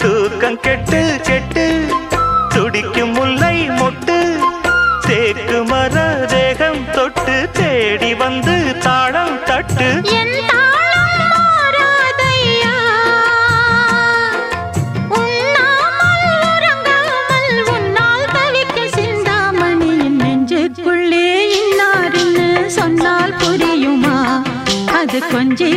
தூக்கம் கெட்டு கெட்டு துடிக்கும் முல்லை மொட்டு தேக்கு மர தேகம் தொட்டு தேடி வந்து தாளம் தட்டு சொன்னால் புரியுமா அது கொஞ்சம்